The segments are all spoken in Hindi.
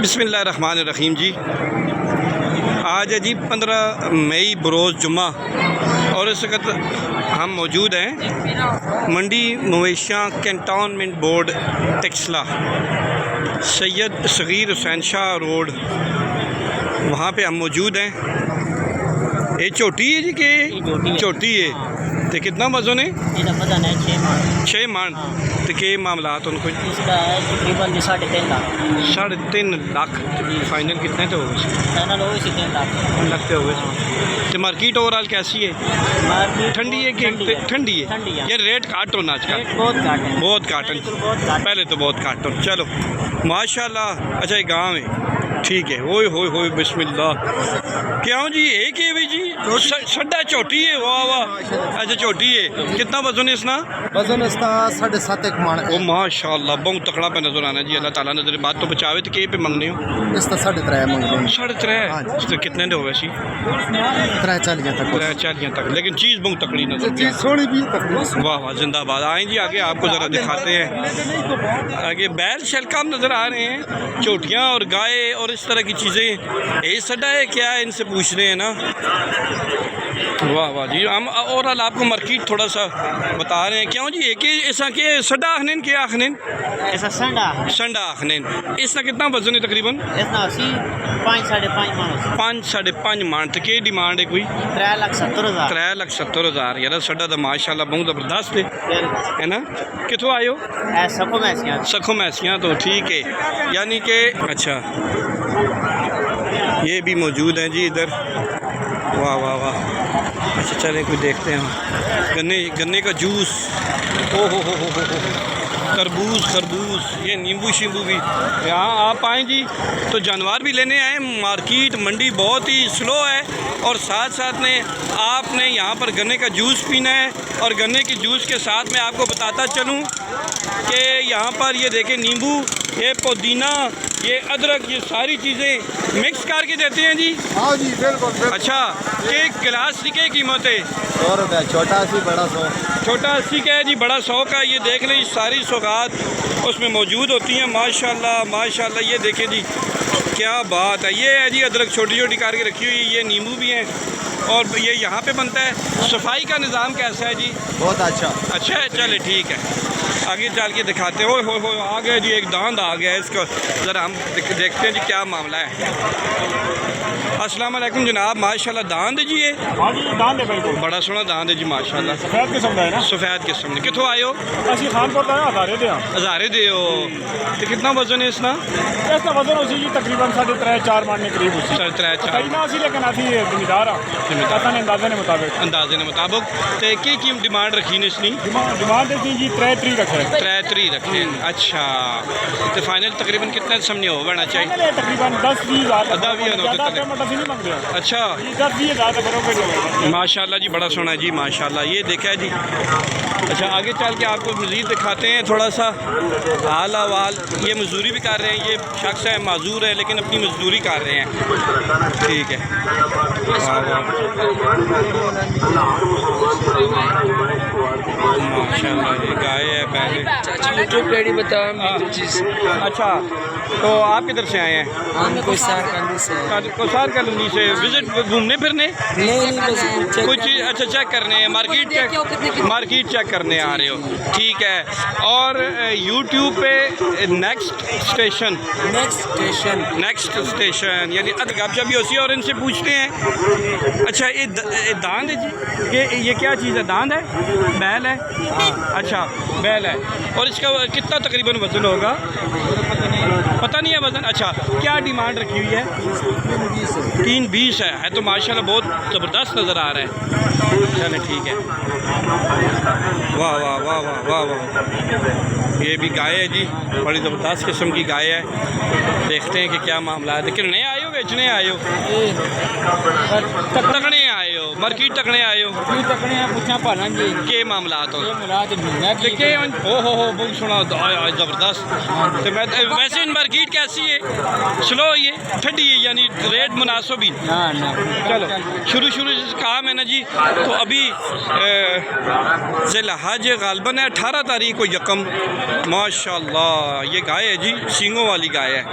बिस्मिल्लाहिर्रहमानिर्रहीम जी। आज है जी 15 मई बरोज़ जुम्मा और इस वक्त हम मौजूद हैं Mandi Moveshian cantonment board Taxila, Syed Sagheer Hussain Shah road, वहाँ पे हम मौजूद हैं। ये छोटी है जी के छोटी है तो कितना वजन है? 6 मान। तो के मामला उनको इसका है तकरीबन 3.5 लाख। 3.5 लाख फाइनल कितने तो हो गए? फाइनल हो गए 3 लाख लगते हो गए। तो मार्केट ओवरऑल कैसी है? मार्केट ठंडी है कि ठंडी है? ठंडी है। ये रेट काट हो ना आज का? बहुत घाट है, बहुत काट है। पहले तो बहुत काट हो। चलो माशाल्लाह। अच्छा ये गाँव है, ठीक है। ओए होए होए बिस्मिल्लाह। क्यों जी एक है भाई जी? सड्डा छोटी है। वाह वाह। अच्छा छोटी है। कितना वजन है इसना? वजन इसका 7.5 मान ओ माशाल्लाह बहुत तकड़ा पे नजर आना जी। अल्लाह ताला नजर बात तो बचावे। तो के पे मंगने हो? इसका 3.5 मंगने 3.5। तो कितने दे हो वैसी? 340 तक 340 तक। लेकिन चीज़ बहुत तकड़ी नजर चीज थोड़ी भी तक। वाह वाह जिंदाबाद। आए जी आगे आपको ज़रा दिखाते हैं। आगे बैल शलकाम नज़र आ रहे हैं, चोटियाँ और गाय और इस तरह की चीज़ें। यही सड्डा है क्या? इनसे पूछ रहे हैं ना। वाह वाह जी। हम ओवरऑल आपको मार्केट थोड़ा सा बता रहे हैं। क्यों जी एक ऐसा के सड्डा आखनेन क्या आखनेन? ऐसा संडा संडा आखनेन। इसका कितना वजन है तकरीबन? इतना 5 साढ़े 5 मान 5 साढ़े 5 मान। तो के डिमांड है कोई? 3,70,000। 3,70,000 यार सड्डा तो माशाल्लाह बहुत ज़बरदस्त है ना। कितों आयो? सखो मैसियाँ सखो मैसियाँ तो ठीक है। यानी कि अच्छा ये भी मौजूद हैं जी इधर। वाह वाह वाह। अच्छा चलें कोई देखते हैं। गन्ने का जूस। ओ हो तरबूज खरबूज, ये नींबू शींबू भी यहाँ आप आएँ जी तो जानवर भी लेने आए। मार्केट मंडी बहुत ही स्लो है और साथ साथ में आपने यहाँ पर गन्ने का जूस पीना है। और गन्ने के जूस के साथ में आपको बताता चलूँ कि यहाँ पर ये देखें नींबू, ये पुदीना, ये अदरक, ये सारी चीज़ें मिक्स करके देते हैं जी। हाँ जी बिल्कुल। अच्छा के गिलास की क्या कीमत है? 100 रुपये। छोटा 80, बड़ा 100। छोटा 80 का है जी, बड़ा 100 का। ये देख लें सारी सौगात उसमें मौजूद होती हैं। माशाल्लाह माशाल्लाह। ये देखें जी क्या बात है। ये है जी अदरक छोटी छोटी करके रखी हुई है। ये नींबू भी हैं और ये यहाँ पे बनता है। सफाई का निज़ाम कैसा है जी? बहुत अच्छा। अच्छा है, चले ठीक है। आगे चल के दिखाते हो आ गया जी एक दांद आ गया है। इसको ज़रा हम देखते हैं जी क्या मामला है। अस्सलाम वालेकुम जनाब। माशाल्लाह दांद है जी ये? हाँ जी दांद है बिल्कुल। बड़ा सोहना दांद है जी माशाल्लाह। सफेद किस्म का है ना। सफ़ेद किस्म ने। कितों आयो? असि खानपुर का हज़ारे दे। हज़ारे दे हो। तो कितना वजन है इसना? इसका वजन उसी जी तकरीबन 3.5-4 मान के करीब उसी। 3.5-4 ना असी लेकिन असी जिम्मेदार अंदाजे ने मुताबिक अंदाजे ने मुताबिक। तो की डिमांड रखी ने इसकी? डिमांड थी जी 3 रखे। 3 रखे। अच्छा तो फाइनल तकरीबन कितना सामने हो बढ़ना चाहिए? तकरीबन 10-20 हज़ार। अच्छा 10-20 हज़ार बरोबर। माशाल्लाह जी बड़ा सोना है जी माशाल्लाह। ये देखा है जी। अच्छा आगे चल के आपको मज़ीद दिखाते हैं थोड़ा सा हाल अहवाल। ये मजदूरी भी कर रहे हैं। ये शख्स है माजूर है लेकिन अपनी मजदूरी कर रहे हैं। ठीक है। माशाल्लाह ये गाय है पहले। यूट्यूब रेडी बताओ चीज़। अच्छा तो आप किधर से आए हैं? हम कोसार कॉलोनी से। कोसार कॉलोनी से विजिट घूमने फिरने? नहीं कुछ चीज़ अच्छा चेक करने हैं। मार्केट चेक करने आ रहे हो। ठीक है। और यूट्यूब पे नेक्स्ट स्टेशन यानी गपशप भी होती है और इनसे पूछते हैं। अच्छा ये दांद है जी? ये क्या चीज़ है? दांद है? बैल है? अच्छा बैल है। और इसका कितना तकरीबन वजन होगा? पता नहीं है वजन। अच्छा क्या डिमांड रखी हुई है? 320 है तो माशाल्लाह बहुत ज़बरदस्त नज़र आ रहा है। चले ठीक है। वाह वाह वाह वाह वाह वाह। ये भी गाय है जी, बड़ी ज़बरदस्त किस्म की गाय है। देखते हैं कि क्या मामला है। लेकिन नए आए हो बेचने आए हो? तकने आए हो? मार्केट तकने आए हो ਕੀ ਤੱਕਣੇ ਆ ਪੁੱਛਾਂ ਭਾਲਾਂ ਜੀ के मामलात हो ਇਹ ਮੁਰਾਦ ਮਹੀਨਾ ਕੀ लेके ओ हो बहुत सुना आज ज़बरदस्त तो मैं वैसे इन मार्केट कैसी है स्लो ये ठंडी है यानी रेट मुनासिब ही ਨਾ ਨਾ चलो शुरू से काम है ना जी तो अभी ज़िल-हज गालबन है 18 तारीख को यकम माशाल्लाह ये गाय है जी सींगों वाली गाय है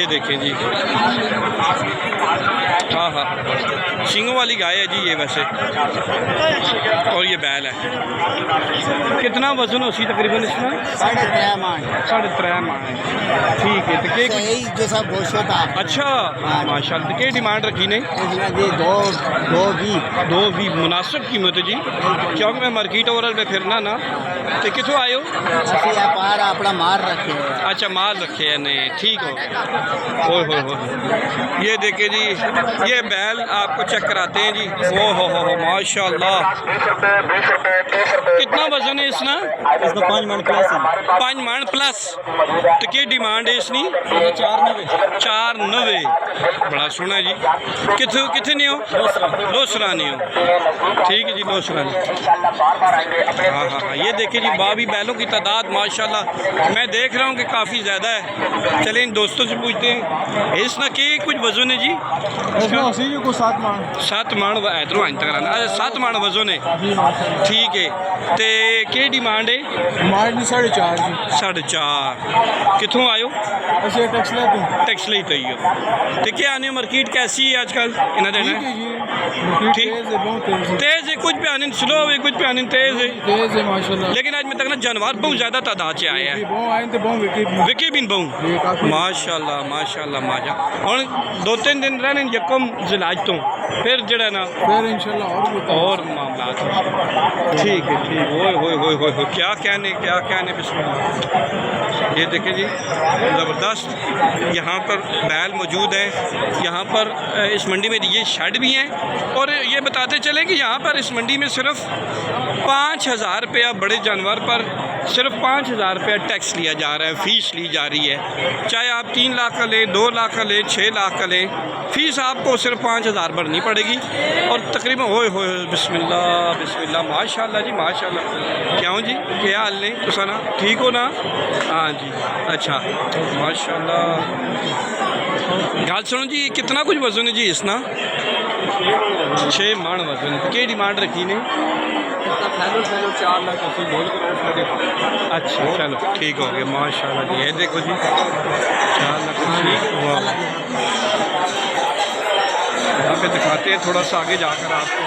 ये देखें जी हाँ हाँ सींगों वाली गाय है जी ये वैसे और ये बैल है कितना वजन उसी तकरीबन इसमें 3.5 मान 3.5 मान है ठीक है तो के सही जो सब गोश्त था अच्छा माशाल्लाह तो के डिमांड रखी ने इसमें जी दो भी मुनासिब कीमत है जी क्योंकि मैं मार्केट ओवरऑल में फिरना ना तो कितों आयो ਅਸੀਂ व्यापार अपना मार रखे हैं अच्छा माल रखे हैं नहीं ठीक हो ये देखे जी ये बैल आपको चेक कराते हैं जी ओ हो माशाल्लाह कितना वजन है इसना इसका 5 मान प्लस है 5 मान प्लस तो क्या डिमांड है इसकी 490 बड़ा सोना है जी कितने कितने नहीं हो लोसरा नहीं हो ठीक है जी लोसरा नहीं हाँ ये देखिए जी बावी बैलों की तादाद माशाल्लाह मैं देख रहा हूँ कि काफ़ी ज़्यादा है चलें इन दोस्तों से पूछते हैं इसना के कुछ वजन है जी इसमें उसी को 7 मान 7 मान इधरों आइन तक अच्छा 7 मान वजन है ठीक है तो के डिमांड है मार ਦੀ 4.5 ਜੀ 4.5 कितों आयो ਅਸੀਂ ਟੈਕਸ ਲੈ ਤੋਂ टैक्स ले तो ही हो तो क्या आने मार्केट कैसी है आजकल इन्हें देना ਠੀਕ ਹੈ ਜੀ ठीक। ਠੀਕ ਹੈ ਬਹੁਤ तेज है तेज़ है कुछ पे आने स्लो है कुछ पे आने तेज़ है तेज है माशाल्लाह लेकिन आज मैं तक ना जानवर बहुत ज़्यादा तादाद से आए हैं बहुत आए तो बहुत विकी विकी बिन बहु ये काफी माशाल्लाह माशाल्लाह माशा और 2-3 दिन रहने यकम जिलाज तो फिर जड़ा ना फिर इंशाल्लाह और मामला ठीक है ठीक ओए क्या कहने बिस्मिल्लाह ये देखें जी ज़बरदस्त यहाँ पर बैल मौजूद है यहाँ पर इस मंडी में ये शेड भी हैं और ये बताते चलें कि यहाँ पर इस मंडी में सिर्फ 5,000 रुपया बड़े जानवर पर सिर्फ 5,000 रुपया टैक्स लिया जा रहा है फ़ीस ली जा रही है चाहे आप 3 लाख का लें 2 लाख का लें 6 लाख का लें फ़ीस आपको सिर्फ 5,000 भरनी पड़ेगी और तकरीबन होए बिस्मिल्लाह माशाल्लाह जी माशाल्लाह क्यों जी क्या हाल ने तुसाना ठीक हो ना हाँ जी अच्छा माशाल्लाह गल सुनो जी कितना कुछ वजन है जी इसना 6 मान वजन के डिमांड रखी ने 4 लाख अच्छा चलो ठीक हो गया माशाल्लाह जी ये देखो जी 4 लाख ठीक हुआ यहाँ पे दिखाते हैं थोड़ा सा आगे जाकर आपको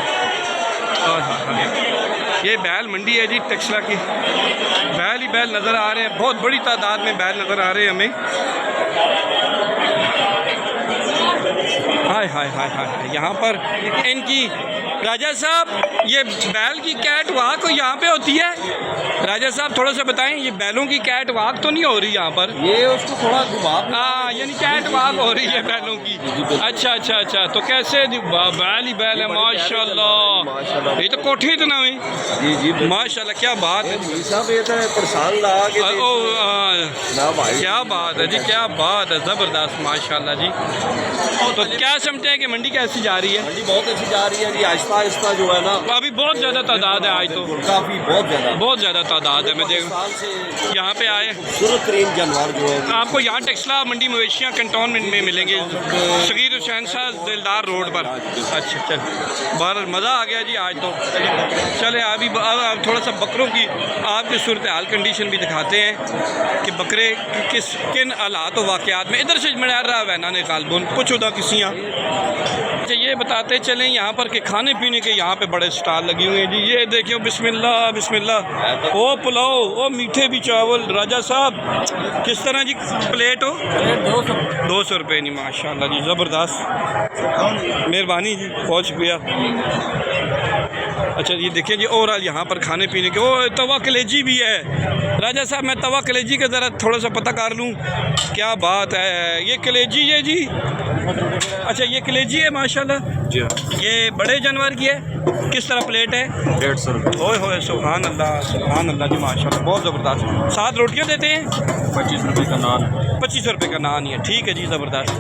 और ये बैल मंडी है जी टेक्सला की बैल ही बैल नज़र आ रहे हैं बहुत बड़ी तादाद में बैल नज़र आ रहे हैं हमें हाय यहाँ पर इनकी राजा साहब ये बैल की कैट वाक यहाँ पे होती है राजा साहब थोड़ा सा बताएं ये बैलों की कैट वाक तो नहीं हो रही यहाँ पर ये उसको थोड़ा घुमाव हाँ यानी कैट वाक हो रही है बैलों की अच्छा तो कैसे बैल ही बैल है माशाल्लाह ये तो कोठी इतना हुई जी माशाल्लाह क्या बात है साहब ये तो परेशान ला के ना भाई क्या बात है जी क्या बात है ज़बरदस्त माशाल्लाह जी तो क्या समझते हैं कि मंडी कैसी जा रही है मंडी बहुत अच्छी जा रही है जी आहिस्ता आहिस्ता जो है ना अभी बहुत ज़्यादा तादाद है आज तो काफ़ी बहुत ज़्यादा तादाद है मैं देख साल से यहाँ पे आए खूबसूरत तरीन जानवर जो है आपको यहाँ टेक्सला मंडी मवेशियाँ कंटोनमेंट में मिलेंगे शकीर हुसैन शाह दिलदार रोड पर अच्छा चल बहरहाल मज़ा आ गया जी आज तो चले अभी अब थोड़ा सा बकरों की आपकी सूरत हाल कंडीशन भी दिखाते हैं कि बकरे किन हालात वाक़यात में इधर से मना रहा वैना ने कालबुन कुछ उदा किसियाँ अच्छा ये बताते चलें यहाँ पर के खाने पीने के यहाँ पे बड़े स्टॉल लगे हुए हैं जी ये देखियो बिस्मिल्लाह ओ पुलाव ओ मीठे भी चावल राजा साहब किस तरह जी प्लेट हो 200 रुपये नहीं माशाल्लाह जी ज़बरदस्त मेहरबानी जी बहुत शुक्रिया अच्छा ये देखिए जी और यहाँ पर खाने पीने के ओ तवा कलेजी भी है राजा साहब मैं तवा कलेजी का ज़रा थोड़ा सा पता कर लूँ क्या बात है ये कलेजी है जी अच्छा ये कलेजी है माशाल्लाह जी ये बड़े जानवर की है किस तरह प्लेट है? 150 रुपये। ओए होए सुभान अल्लाह जी माशाल्लाह, बहुत ज़बरदस्त। 7 रोटियाँ देते हैं? 25 रुपये का नान। 25 रुपये का नान ही है, ठीक है जी, ज़बरदस्त।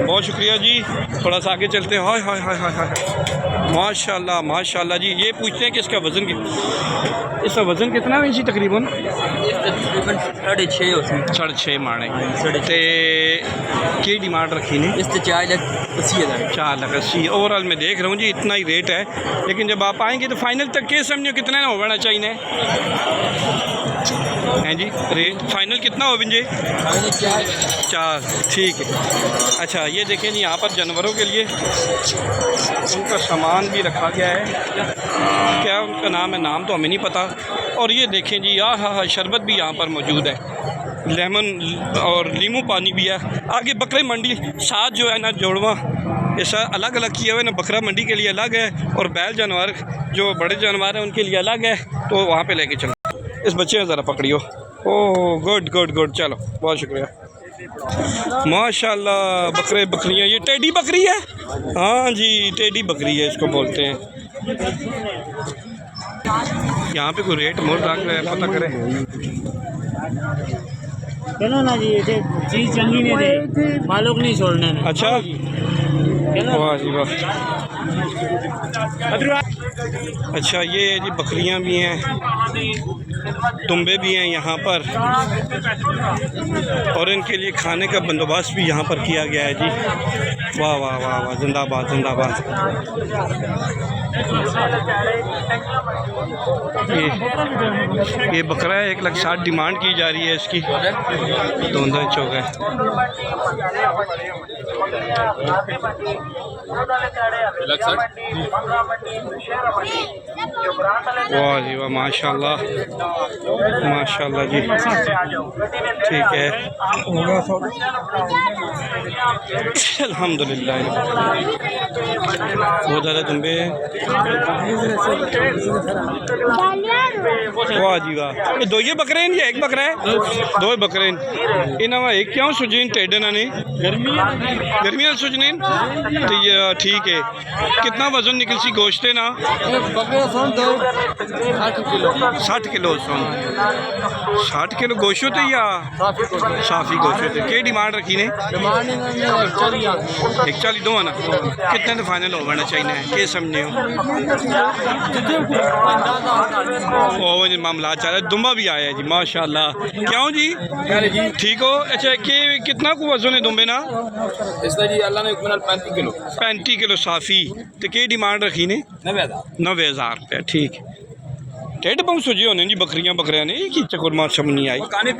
बहुत शुक्रिया जी। थोड़ा सा आगे चलते हैं। हाय हाय हाय हाय हाय, माशाल्लाह माशाल्लाह जी। ये पूछते हैं कि इसका वज़न इसका वज़न कितना है जी तकरीबन? तकरीबन 6.5 होती 6.5 माने ते की डिमांड रखी ने? इस 4,80,000। 4,80,000 ओवरऑल मैं देख रहा हूँ जी, इतना ही रेट है। लेकिन जब आप आएंगे तो फाइनल तक के समझो कितना ना होना चाहिए हैं जी? रेट फाइनल कितना हो जी? 4, ठीक है। अच्छा ये देखें जी, यहाँ पर जानवरों के लिए उनका सामान भी रखा गया है। क्या उनका नाम है? नाम तो हमें नहीं पता। और ये देखें जी, हाँ शरबत भी यहाँ पर मौजूद है, लेमन और नींबू पानी भी है। आगे बकरे मंडी साथ जो है ना जोड़वा, ऐसा अलग अलग किया हुआ है ना, बकरा मंडी के लिए अलग है और बैल जानवर जो बड़े जानवर हैं उनके लिए अलग है। तो वहाँ पे लेके चलो। इस बच्चे में ज़रा पकड़ियो। ओह गुड गुड गुड, चलो बहुत शुक्रिया। माशाल्लाह बकरे बकरियाँ, ये टेडी बकरी है? हाँ जी टेडी बकरी है इसको बोलते हैं। यहाँ पे कोई रेट मोल रख रहा है, पता करें। चलो ना जी, ये चीज़ चंगी नहीं दे, मालूम नहीं छोड़ने में। अच्छा वाह जी वाह। अच्छा ये जी बकरियां भी हैं, दुम्बे भी हैं यहाँ पर, और इनके लिए खाने का बंदोबस्त भी यहाँ पर किया गया है जी। वाह वाह वाह वाह, जिंदाबाद जिंदाबाद। ये बकरा है, 1,60,000 डिमांड की जा रही है इसकी। दोंदा चौक है। वाह जी वाह, माशाल्लाह माशाल्लाह जी, ठीक है अल्हम्दुलिल्लाह। बहुत ज़्यादा दुम्बे हैं। वाह जी वाह, ये दो ये बकरे हैं या एक बकरा है? दो बकरे हैं। इन्होंने एक क्यों सुजन टेढ़े ना ने गर्मी सुजने तो ये ठीक है। कितना वजन निकल सी गोश्त है ना? 60 किलो सोन, 60 किलो गोश्त है या साफी गोश्त है? क्या डिमांड रखी ने? 140 दो ना, कितने तो फाइनल हो जाना चाहिए? क्या समझे हो? ओ जी मामला चल रहा है। दुम्बा भी आया है जी माशाल्लाह। क्यों जी ठीक हो? अच्छा कितना को वजन है दुम्बे ना? इसका जी अल्लाह ने 35 किलो। 35 किलो साफ़ी। तो क्या डिमांड रखी ने? 90,000 रुपये, ठीक है। ढिड बहुत सुजे होने जी बकरियां ने की चक्कर मार समझ नहीं आई। खाने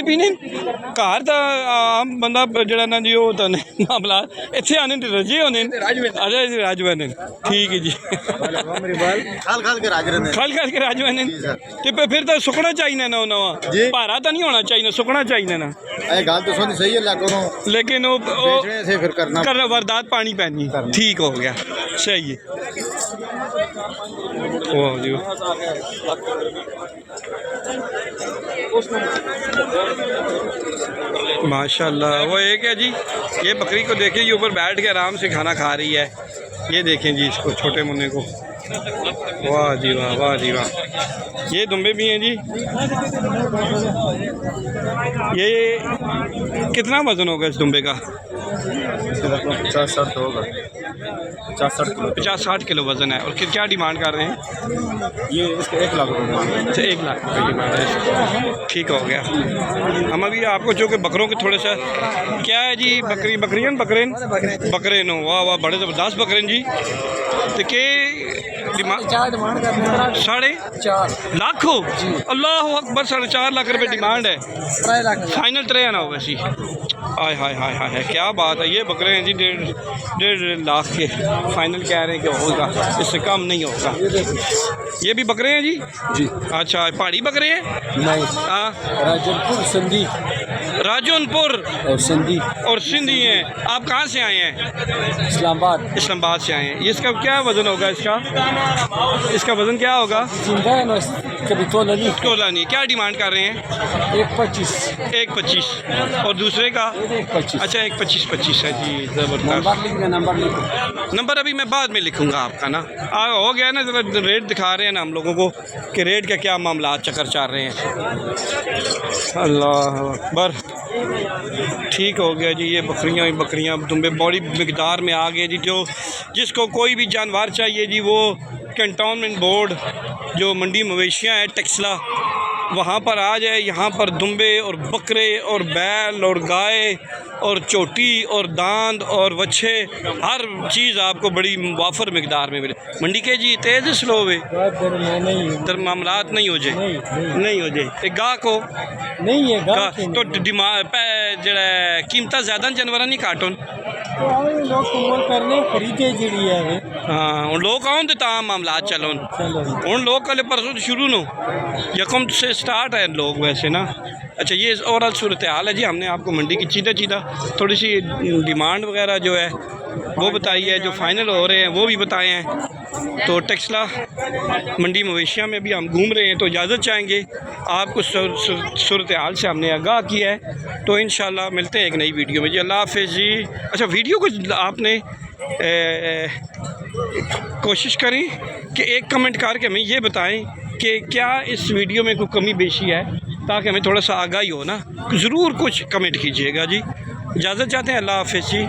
पीने घर का आम बंदा जरा ना जी वो तो मामला इतने आने रजे होने। अरे जी राजवाने, ठीक है जी। खाल के राजवाने तो फिर तो सुकना चाहिए ना, नवा भारा तो नहीं होना चाहिए, सुकना चाहिए ना। गल तो सही है लेकिन वो फिर करना वारदात पानी पैनी, ठीक हो गया, सही है। वाह जी माशाल्लाह। वो एक है जी, ये बकरी को देखिए, ये ऊपर बैठ के आराम से खाना खा रही है। ये देखें जी इसको, छोटे मुन्ने को। वाह जी वाह, वाह जी वाह। ये दुम्बे भी हैं जी। ये कितना वज़न होगा इस दुम्बे का? 50-60 होगा। 50-60 किलो वज़न है। और क्या डिमांड कर रहे हैं? ये इसका 1 लाख रुपये। अच्छा 1 लाख रुपये डिमांड है, ठीक हो गया। हम अभी आपको जो कि बकरों के थोड़े सा क्या है जी, बकरे नो, वाह वाह, बड़े ज़बरदस्त बकरे जी। तो के डिमांड 4.5 लाख हो? अल्लाह अकबर, 4.5 लाख रुपये डिमांड है। फाइनल 3 ना हो वैसी। हाय हाय हाय हाय, क्या बात है। ये बकरे हैं जी 1.5 लाख के फाइनल कह रहे हैं कि होगा, इससे कम नहीं होगा। ये भी बकरे हैं जी? अच्छा पहाड़ी बकरे हैं? नहीं, हाँ राजनपुर सिंधी, राजनपुर और सिंधी हैं। आप कहाँ से आए हैं? इस्लामाबाद से आए हैं। इसका क्या वज़न होगा? इसका वज़न क्या होगा? कभी तोला नहीं तोला नहीं। क्या डिमांड कर रहे हैं? 1.25 1.25 और दूसरे का 1.25 अच्छा 1.25 है जी। ज़बरदस्त। नंबर लिख दे, नंबर लिखो। नंबर अभी मैं बाद में लिखूंगा आपका ना। हो गया ना, ज़रा रेट दिखा रहे हैं ना हम लोगों को कि रेट का क्या मामला चक्कर चल रहे हैं। अल्लाह अकबर। ठीक हो गया जी। ये बकरियां दुम्बे बड़ी मिकदार में आ गए जी। जो जिसको कोई भी जानवर चाहिए जी, वो कैंटोनमेंट बोर्ड जो मंडी मवेशियाँ है टेक्सला, वहाँ पर आ जाए। यहाँ पर दुम्बे और बकरे और बैल और गाय और चोटी और दांद और वच्छे, हर चीज़ आपको बड़ी वाफर मिकदार में मिले। मंडी के जी तेज़ स्लो वे तर मामलात नहीं हो जाए, नहीं हो जाए। एक गाह को नहीं है तो जड़ा कीमत ज़्यादा जानवर नहीं काटन लोग कमल करने खरीदे जी है। हाँ हूँ लोग आउन तो तां मामलात चलन हूँ लोग कल परसों तो शुरू नो यकम से स्टार्ट है लोग वैसे ना। अच्छा ये ओवरऑल सूरत हाल है जी। हमने आपको मंडी की चीधा थोड़ी सी डिमांड वगैरह जो है वो बताई है, जो फाइनल हो रहे हैं वो भी बताए हैं। तो टेक्सला मंडी मवेशियाँ में भी हम घूम रहे हैं, तो इजाज़त चाहेंगे आपको सूरत हाल से हमने आगाह किया है। तो इंशाल्लाह मिलते हैं एक नई वीडियो में जी। अल्लाह हाफ़िज़ जी। अच्छा वीडियो को आपने कोशिश करें कि एक कमेंट करके हमें ये बताएं कि क्या इस वीडियो में कोई कमी बेशी है, ताकि हमें थोड़ा सा आगाही हो ना। ज़रूर कुछ कमेंट कीजिएगा जी। इजाज़त चाहते हैं। अल्लाह हाफ़िज़ जी।